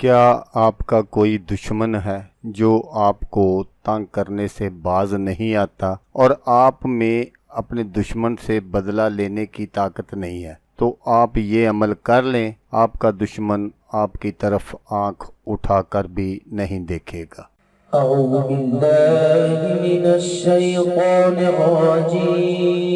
کیا آپ کا کوئی دشمن ہے جو آپ کو تنگ کرنے سے باز نہیں آتا اور آپ میں اپنے دشمن سے بدلہ لینے کی طاقت نہیں ہے؟ تو آپ یہ عمل کر لیں، آپ کا دشمن آپ کی طرف آنکھ اٹھا کر بھی نہیں دیکھے گا۔ اعوذ باللہ من الشیطان الرجیم،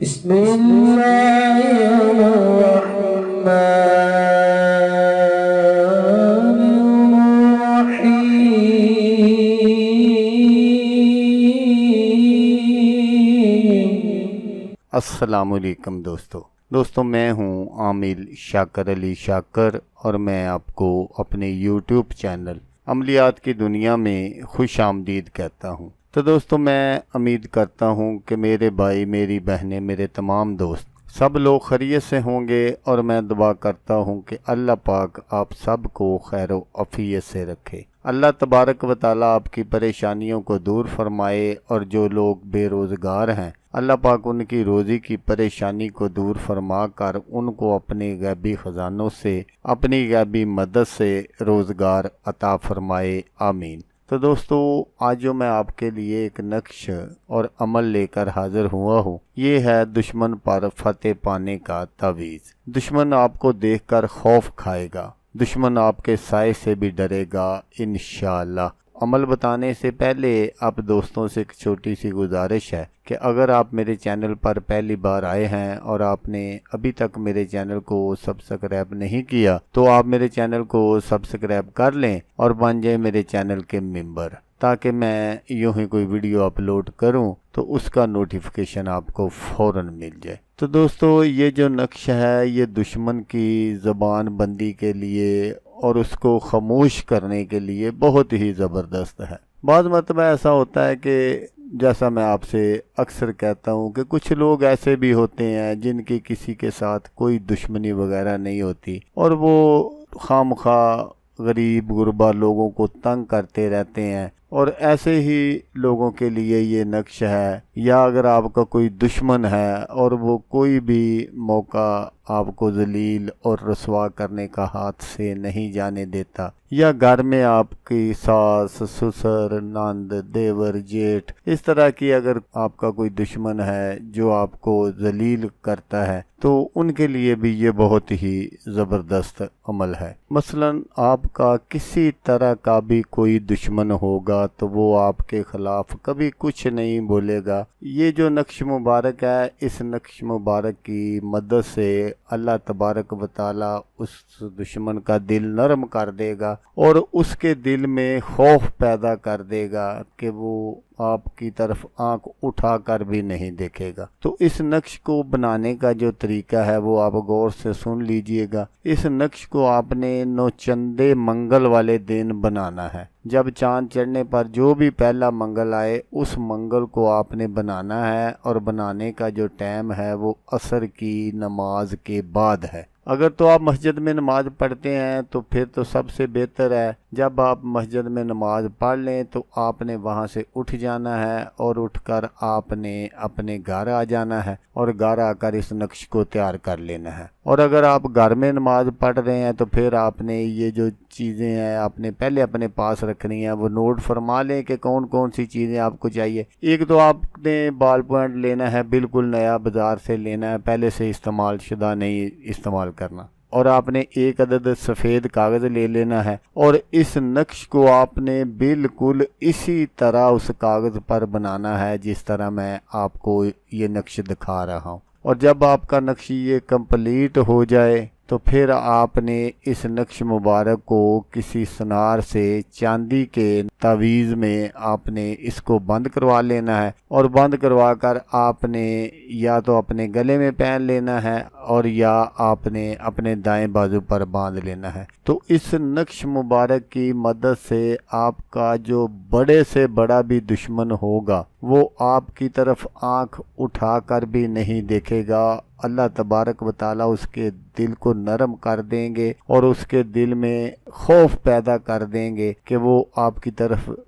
بسم اللہ الرحمن الرحیم۔ السلام علیکم دوستو میں ہوں عامل شاکر علی شاکر اور میں آپ کو اپنے یوٹیوب چینل عملیات کی دنیا میں خوش آمدید کہتا ہوں۔ تو دوستو میں امید کرتا ہوں کہ میرے بھائی، میری بہنیں، میرے تمام دوست سب لوگ خیریت سے ہوں گے، اور میں دعا کرتا ہوں کہ اللہ پاک آپ سب کو خیر و عافیت سے رکھے۔ اللہ تبارک و تعالیٰ آپ کی پریشانیوں کو دور فرمائے، اور جو لوگ بے روزگار ہیں اللہ پاک ان کی روزی کی پریشانی کو دور فرما کر ان کو اپنے غیبی خزانوں سے، اپنی غیبی مدد سے روزگار عطا فرمائے، آمین۔ تو دوستو، آج جو میں آپ کے لیے ایک نقش اور عمل لے کر حاضر ہوا ہوں، یہ ہے دشمن پر فتح پانے کا تعویذ۔ دشمن آپ کو دیکھ کر خوف کھائے گا، دشمن آپ کے سائے سے بھی ڈرے گا انشاءاللہ۔ عمل بتانے سے پہلے آپ دوستوں سے ایک چھوٹی سی گزارش ہے کہ اگر آپ میرے چینل پر پہلی بار آئے ہیں اور آپ نے ابھی تک میرے چینل کو سبسکرائب نہیں کیا تو آپ میرے چینل کو سبسکرائب کر لیں اور بن جائیں میرے چینل کے ممبر، تاکہ میں یوں ہی کوئی ویڈیو اپلوڈ کروں تو اس کا نوٹیفیکیشن آپ کو فوراً مل جائے۔ تو دوستو، یہ جو نقش ہے یہ دشمن کی زبان بندی کے لیے اور اس کو خاموش کرنے کے لیے بہت ہی زبردست ہے۔ بعض مرتبہ ایسا ہوتا ہے کہ جیسا میں آپ سے اکثر کہتا ہوں کہ کچھ لوگ ایسے بھی ہوتے ہیں جن کی کسی کے ساتھ کوئی دشمنی وغیرہ نہیں ہوتی، اور وہ خواہ مخواہ غریب غربا لوگوں کو تنگ کرتے رہتے ہیں، اور ایسے ہی لوگوں کے لیے یہ نقش ہے۔ یا اگر آپ کا کوئی دشمن ہے اور وہ کوئی بھی موقع آپ کو ذلیل اور رسوا کرنے کا ہاتھ سے نہیں جانے دیتا، یا گھر میں آپ کی ساس، سسر، نند، دیور، جیٹھ، اس طرح کی اگر آپ کا کوئی دشمن ہے جو آپ کو ذلیل کرتا ہے، تو ان کے لیے بھی یہ بہت ہی زبردست عمل ہے۔ مثلا آپ کا کسی طرح کا بھی کوئی دشمن ہوگا تو وہ آپ کے خلاف کبھی کچھ نہیں بولے گا۔ یہ جو نقش مبارک ہے، اس نقش مبارک کی مدد سے اللہ تبارک و تعالی اس دشمن کا دل نرم کر دے گا اور اس کے دل میں خوف پیدا کر دے گا کہ وہ آپ کی طرف آنکھ اٹھا کر بھی نہیں دیکھے گا۔ تو اس نقش کو بنانے کا جو طریقہ ہے وہ آپ غور سے سن لیجئے گا۔ اس نقش کو آپ نے نوچندے منگل والے دن بنانا ہے۔ جب چاند چڑھنے پر جو بھی پہلا منگل آئے اس منگل کو آپ نے بنانا ہے، اور بنانے کا جو ٹائم ہے وہ عصر کی نماز کے بعد ہے۔ اگر تو آپ مسجد میں نماز پڑھتے ہیں تو پھر تو سب سے بہتر ہے، جب آپ مسجد میں نماز پڑھ لیں تو آپ نے وہاں سے اٹھ جانا ہے، اور اٹھ کر آپ نے اپنے گھر آ جانا ہے اور گھر آ کر اس نقش کو تیار کر لینا ہے۔ اور اگر آپ گھر میں نماز پڑھ رہے ہیں تو پھر آپ نے یہ جو چیزیں ہیں آپ نے پہلے اپنے پاس رکھنی ہیں، وہ نوٹ فرما لیں کہ کون کون سی چیزیں آپ کو چاہیے۔ ایک تو آپ نے بال پوائنٹ لینا ہے، بالکل نیا بازار سے لینا ہے، پہلے سے استعمال شدہ نہیں استعمال کرنا، اور آپ نے ایک عدد سفید کاغذ لے لینا ہے، اور اس نقش کو آپ نے بالکل اسی طرح اس کاغذ پر بنانا ہے جس طرح میں آپ کو یہ نقش دکھا رہا ہوں۔ اور جب آپ کا نقش یہ کمپلیٹ ہو جائے تو پھر آپ نے اس نقش مبارک کو کسی سنار سے چاندی کے تعویذ میں آپ نے اس کو بند کروا لینا ہے، اور بند کروا کر آپ نے یا تو اپنے گلے میں پہن لینا ہے اور یا آپ نے اپنے دائیں بازو پر باندھ لینا ہے۔ تو اس نقش مبارک کی مدد سے آپ کا جو بڑے سے بڑا بھی دشمن ہوگا وہ آپ کی طرف آنکھ اٹھا کر بھی نہیں دیکھے گا۔ اللہ تبارک و تعالیٰ اس کے دل کو نرم کر دیں گے اور اس کے دل میں خوف پیدا کر دیں گے کہ وہ آپ کی طرف